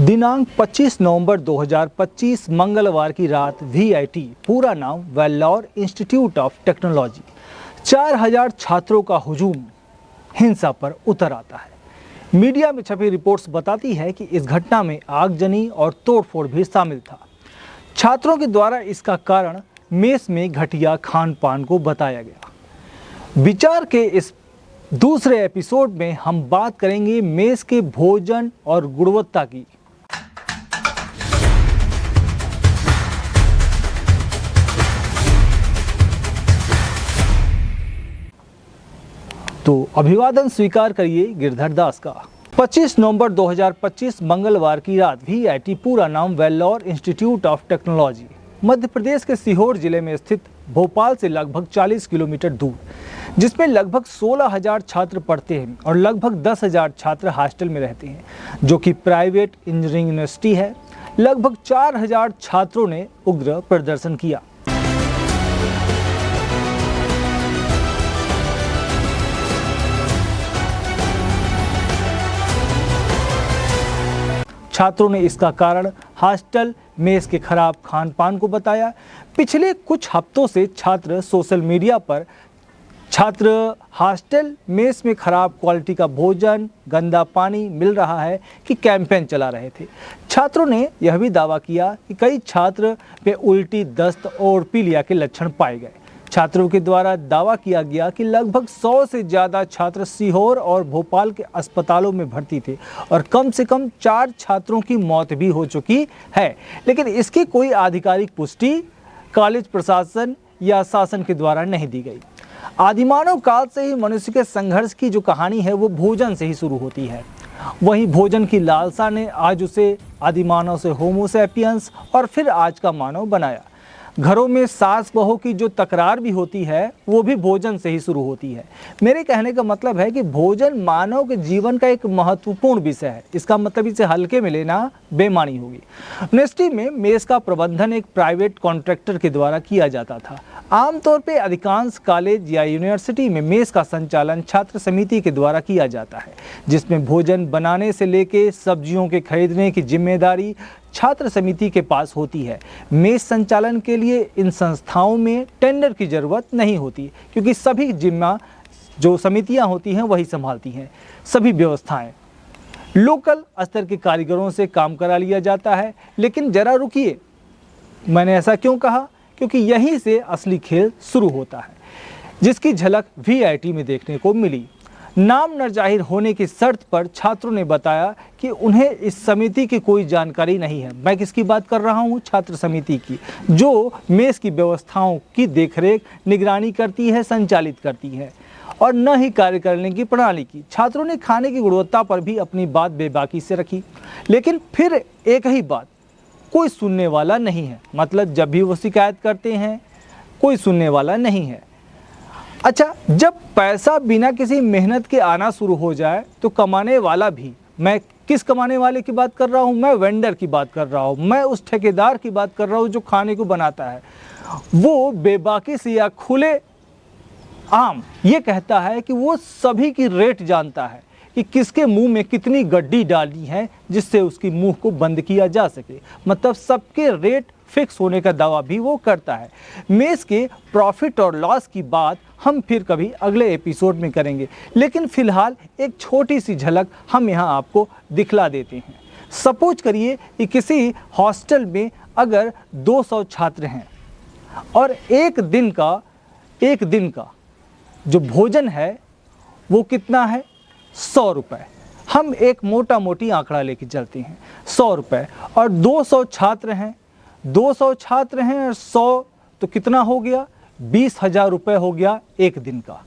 दिनांक 25 नवंबर 2025 मंगलवार की रात वीआईटी, पूरा नाम वेल्लोर इंस्टीट्यूट ऑफ टेक्नोलॉजी, 4000 छात्रों का हुजूम हिंसा पर उतर आता है। मीडिया में छपी रिपोर्ट्स बताती है कि इस घटना में आगजनी और तोड़फोड़ भी शामिल था। छात्रों के द्वारा इसका कारण मेस में घटिया खान पान को बताया गया। विचार के इस दूसरे एपिसोड में हम बात करेंगे मेस के भोजन और गुणवत्ता की। तो अभिवादन स्वीकार करिए गिरधर दास का। 25 नवंबर 2025 मंगलवार की रात वीआईटी, पूरा नाम Vellore institute of technology, Madhya Pradesh के सीहोर जिले में स्थित भोपाल से लगभग 40 किलोमीटर दूर, जिसमें लगभग 16,000 छात्र पढ़ते हैं और लगभग 10,000 छात्र हॉस्टल में रहते हैं, जो कि प्राइवेट इंजीनियरिंग यूनिवर्सिटी है। लगभग 4,000 छात्रों ने उग्र प्रदर्शन किया। छात्रों ने इसका कारण हॉस्टल मेस के खराब खान पान को बताया। पिछले कुछ हफ्तों से छात्र सोशल मीडिया पर हॉस्टल मेस में खराब क्वालिटी का भोजन, गंदा पानी मिल रहा है कि कैंपेन चला रहे थे। छात्रों ने यह भी दावा किया कि कई छात्र में उल्टी, दस्त और पीलिया के लक्षण पाए गए। छात्रों के द्वारा दावा किया गया कि लगभग 100 से ज़्यादा छात्र सीहोर और भोपाल के अस्पतालों में भर्ती थे और कम से कम 4 छात्रों की मौत भी हो चुकी है, लेकिन इसकी कोई आधिकारिक पुष्टि कॉलेज प्रशासन या शासन के द्वारा नहीं दी गई। आदिमानव काल से ही मनुष्य के संघर्ष की जो कहानी है वो भोजन से ही शुरू होती है। वहीं भोजन की लालसा ने आज उसे आदिमानव से होमो सैपियंस और फिर आज का मानव बनाया। घरों में सास बहू की जो तकरार भी होती है वो भी भोजन से ही शुरू होती है। मेरे कहने का मतलब है कि भोजन मानव के जीवन का एक महत्वपूर्ण विषय है। इसका मतलब इसे हल्के में लेना बेईमानी होगी। यूनिवर्सिटी में मेस का प्रबंधन एक प्राइवेट कॉन्ट्रैक्टर के द्वारा किया जाता था। आमतौर पे अधिकांश कॉलेज या यूनिवर्सिटी में मेस का संचालन छात्र समिति के द्वारा किया जाता है, जिसमें भोजन बनाने से लेके सब्जियों के खरीदने की जिम्मेदारी छात्र समिति के पास होती है। मेस संचालन के लिए इन संस्थाओं में टेंडर की ज़रूरत नहीं होती, क्योंकि सभी जिम्मा जो समितियां होती हैं वही संभालती हैं। सभी व्यवस्थाएं लोकल स्तर के कारीगरों से काम करा लिया जाता है। लेकिन ज़रा रुकिए, मैंने ऐसा क्यों कहा? क्योंकि यहीं से असली खेल शुरू होता है, जिसकी झलक वीआईटी में देखने को मिली। नाम न जाहिर होने की शर्त पर छात्रों ने बताया कि उन्हें इस समिति की कोई जानकारी नहीं है। मैं किसकी बात कर रहा हूँ? छात्र समिति की, जो मेस की व्यवस्थाओं की देखरेख, निगरानी करती है, संचालित करती है, और न ही कार्य करने की प्रणाली की। छात्रों ने खाने की गुणवत्ता पर भी अपनी बात बेबाकी से रखी, लेकिन फिर एक ही बात, कोई सुनने वाला नहीं है। मतलब जब भी वो शिकायत करते हैं कोई सुनने वाला नहीं है। अच्छा, जब पैसा बिना किसी मेहनत के आना शुरू हो जाए तो कमाने वाला भी, मैं किस कमाने वाले की बात कर रहा हूँ? मैं वेंडर की बात कर रहा हूँ। मैं उस ठेकेदार की बात कर रहा हूँ जो खाने को बनाता है। वो बेबाकी से या खुले आम ये कहता है कि वो सभी की रेट जानता है कि किसके मुंह में कितनी गड्डी डालनी है जिससे उसकी मुंह को बंद किया जा सके। मतलब सबके रेट फिक्स होने का दावा भी वो करता है। मेस के प्रॉफिट और लॉस की बात हम फिर कभी अगले एपिसोड में करेंगे, लेकिन फिलहाल एक छोटी सी झलक हम यहाँ आपको दिखला देते हैं। सपोज करिए कि किसी हॉस्टल में अगर 200 छात्र हैं और एक दिन का जो भोजन है वो कितना है? 100 रुपये। हम एक मोटा मोटी आंकड़ा लेके चलते हैं, 100 रुपये, और 200 छात्र हैं। 200 छात्र हैं और 100 तो कितना हो गया? 20,000 रुपये हो गया एक दिन का।